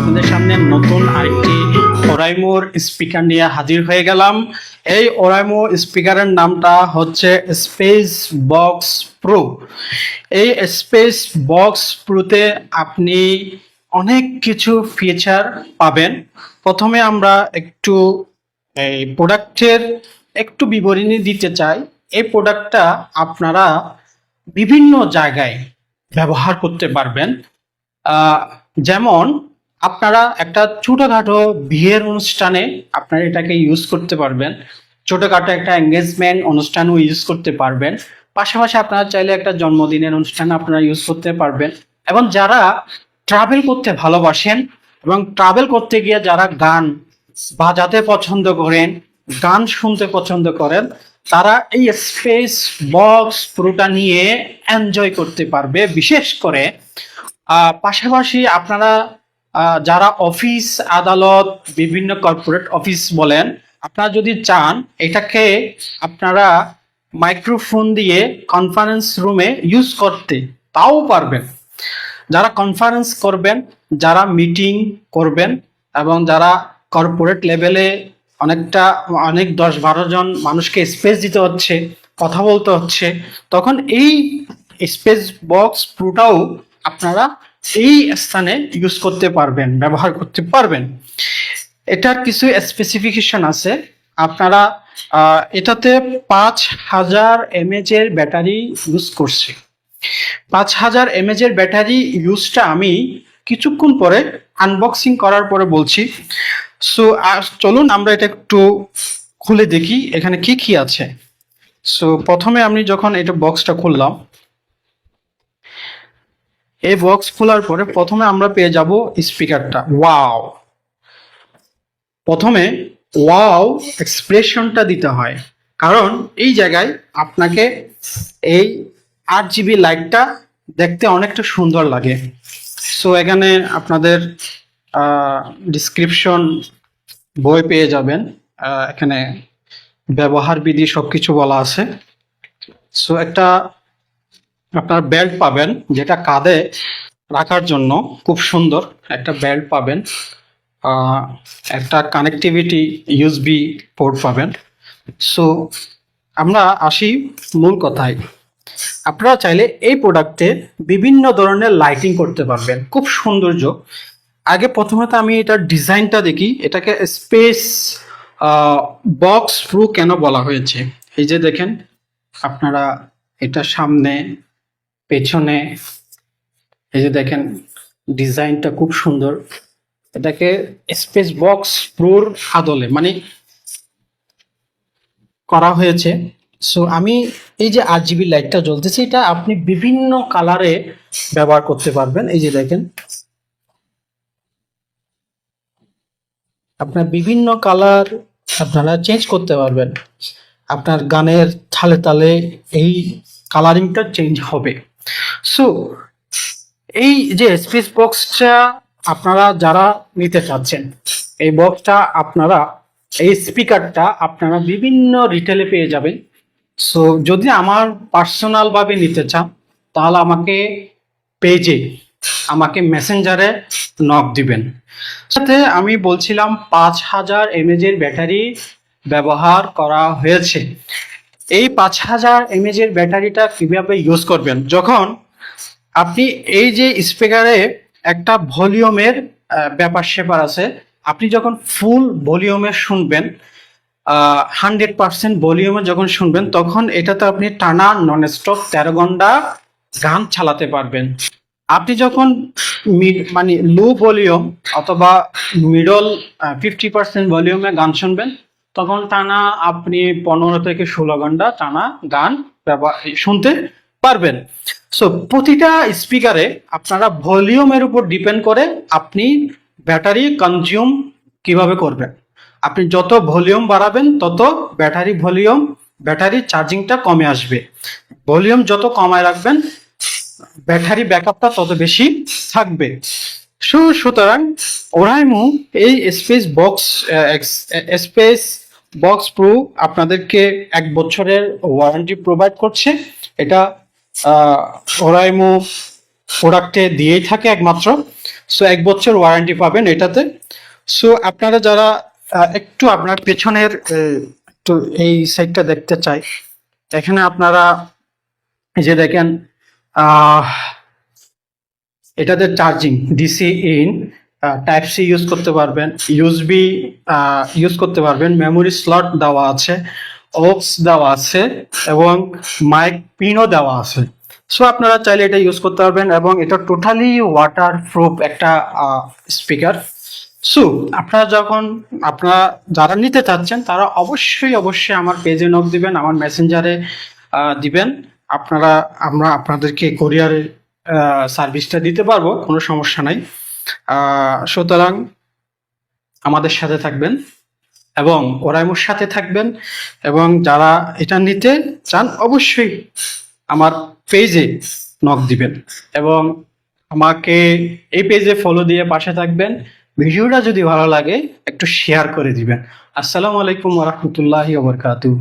আপনাদের সামনে নতুন আরেকটি ওরাইমোর স্পিকার নিয়ে হাজির হয়ে গেলাম। এই ওরাইমো স্পিকারের নামটা হচ্ছে স্পেস বক্স প্রো। এই স্পেস বক্স প্রোতে আপনি অনেক কিছু ফিচার পাবেন। প্রথমে আমরা একটু এই প্রোডাক্টের একটু বিবরণী দিতে চাই। এই প্রোডাক্টটা আপনারা বিভিন্ন জায়গায় ব্যবহার করতে পারবেন। যেমন আপনারা একটা ছোটখাটো বিয়ের অনুষ্ঠানে আপনারা এটাকে ইউজ করতে পারবেন, ছোটখাটো একটা এঙ্গেজমেন্ট অনুষ্ঠানেও ইউজ করতে পারবেন। পাশাপাশি আপনারা চাইলে একটা জন্মদিনের অনুষ্ঠানে আপনারা ইউজ করতে পারবেন। এবং যারা ট্রাভেল করতে ভালোবাসেন এবং ট্রাভেল করতে গিয়ে যারা গান বাজাতে পছন্দ করেন, গান শুনতে পছন্দ করেন, তারা এই স্পেস বক্স প্রোটা নিয়ে এনজয় করতে পারবে। বিশেষ করে পাশাপাশি আপনারা যারা অফিস আদালত বিভিন্ন কর্পোরেট অফিস বলেন, আপনারা যদি চান এটাকে আপনারা মাইক্রোফোন দিয়ে কনফারেন্স রুমে ইউজ করতে, তাও পারবেন। যারা কনফারেন্স করবেন, যারা মিটিং করবেন এবং যারা কর্পোরেট লেভেলে অনেক 10-12 জন মানুষকে স্পেস দিতে হচ্ছে, কথা বলতে হচ্ছে, তখন এই স্পেস বক্স প্রোটাও আপনারা এই স্থানে ইউজ করতে পারবেন, ব্যবহার করতে পারবেন। এটার কিছু স্পেসিফিকেশন আছে। আপনারা এটাতে 5000 mAh এর ব্যাটারি ইউজ করছে। 5000 mAh এর ব্যাটারি ইউজটা আমি কিছুক্ষণ পরে আনবক্সিং করার পরে বলছি। সো চলুন আমরা এটা একটু খুলে দেখি এখানে কি কি আছে। সো প্রথমে আমি যখন এটা বক্সটা খুললাম, এই বক্স খোলার পরে প্রথমে আমরা পেয়ে যাব স্পিকারটা। ওয়াও! প্রথমে ওয়াও এক্সপ্রেশনটা দিতে হয়, কারণ এই জায়গায় আপনাকে এই 8GB লাইটটা দেখতে অনেকটা সুন্দর লাগে। সো এখানে আপনাদের ডিসক্রিপশন বই পেয়ে যাবেন, এখানে ব্যবহার বিধি সবকিছু বলা আছে। সো একটা আপনার বেল্ট পাবেন, যেটা কাঁধে রাখার জন্য খুব সুন্দর একটা বেল্ট পাবেন। একটা কানেক্টিভিটি ইউএসবি পোর্ট পাবেন। সো আমরা আসি মূল কথায়। আপনারা চাইলে এই প্রোডাক্টে বিভিন্ন ধরনের লাইটিং করতে পারবেন, খুব সৌন্দর্য। আগে প্রথমত আমি এটার ডিজাইনটা দেখি, এটাকে স্পেস বক্স প্রো কেন বলা হয়েছে। এই যে দেখেন আপনারা, এটা সামনে পেছনে, এই যে দেখেন ডিজাইনটা খুব সুন্দর। এটাকে স্পেস বক্স প্রোর আদলে মানে করা হয়েছে। সো আমি এই যে 8GB লাইটটা জ্বলতেছে, এটা আপনি বিভিন্ন কালারে ব্যবহার করতে পারবেন। এই যে দেখেন আপনার বিভিন্ন কালার আপনারা চেঞ্জ করতে পারবেন। আপনার গানের তালে তালে এই কালারিংটা চেঞ্জ হবে। সো এই যে স্পেস বক্সটা আপনারা যারা নিতে চাচ্ছেন, এই বক্সটা আপনারা, এই স্পিকারটা আপনারা বিভিন্ন রিটেলে পেয়ে যাবেন। সো যদি আমার পার্সোনাল ভাবে নিতে চান, তাহলে আমাকে পেজে, আমাকে মেসেঞ্জারে নক দিবেন। সাথে আমি বলছিলাম 5000 mAh এর ব্যাটারি ব্যবহার করা হয়েছে। এই 5000 mAh এর ব্যাটারিটা কিভাবে ইউজ করবেন, যখন আপনি এই যে স্পিকারে একটা ভলিউমের ব্যাপার স্যাপার আছে, আপনি যখন ফুল ভলিউমে শুনবেন, 100% ভলিউমে যখন শুনবেন, তখন এটাতে আপনি টানা নন স্টপ 13 ঘন্টা গান চালাতে পারবেন। আপনি যখন মানে লো ভলিউম অথবা মিডল 50% ভলিউমে গান শুনবেন, তখন টানা আপনি 15 থেকে 16 ঘন্টা টানা গান শুনতে পারবেন। সো প্রতিটা স্পিকারে আপনারা ভলিউমের উপর ডিপেন্ড করে আপনি ব্যাটারি কনজিউম কিভাবে করবেন। আপনি যত ভলিউম বাড়াবেন তত ব্যাটারি চার্জিংটা কমে আসবে। ভলিউম যত কমায় রাখবেন, ব্যাটারি ব্যাকআপটা তত বেশি থাকবে। সুতরাং ওরাইমো এই স্পেস বক্স প্রো আপনাদেরকে 1 বছরের ওয়ারেন্টি প্রোভাইড করছে। এটা ওরাইমো প্রোডাক্টে দিয়েই থাকে একমাত্র। সো 1 বছর ওয়ারেন্টি পাবেন এটাতে। সো আপনারা যারা একটু আপনার পেছনের একটু এই সাইডটা দেখতে চাই, এখানে আপনারা এই যে দেখেন, আহ এটাতে charging DC in, type C use করতে পারবেন, ইউএসবি ইউজ করতে পারবেন, মেমোরি স্লট দেওয়া আছে, অক্স দেওয়া আছে এবং মাইক পিনও দেওয়া আছে। সো আপনারা চাইলে এটা ইউজ করতে পারবেন এবং এটা টোটালি ওয়াটার প্রুফ একটা স্পিকার। সো আপনারা যারা নিতে চাচ্ছেন তারা অবশ্যই অবশ্যই আমার পেজে নক দিবেন, আমার মেসেঞ্জারে দিবেন। আমরা আপনাদেরকে কোরিয়ারে সার্ভিসটা দিতে পারবো, কোনো সমস্যা নাই। সুতরাং আমাদের সাথে থাকবেন এবং ওরাইমোর সাথে থাকবেন, এবং যারা এটা নিতে চান অবশ্যই আমার পেজে নক দিবেন এবং আমাকে এই পেজে ফলো দিয়ে পাশে থাকবেন। ভিডিওটা যদি ভালো লাগে একটু শেয়ার করে দিবেন। আসসালামু আলাইকুম ওয়া রাহমাতুল্লাহি ওয়া বারাকাতুহু।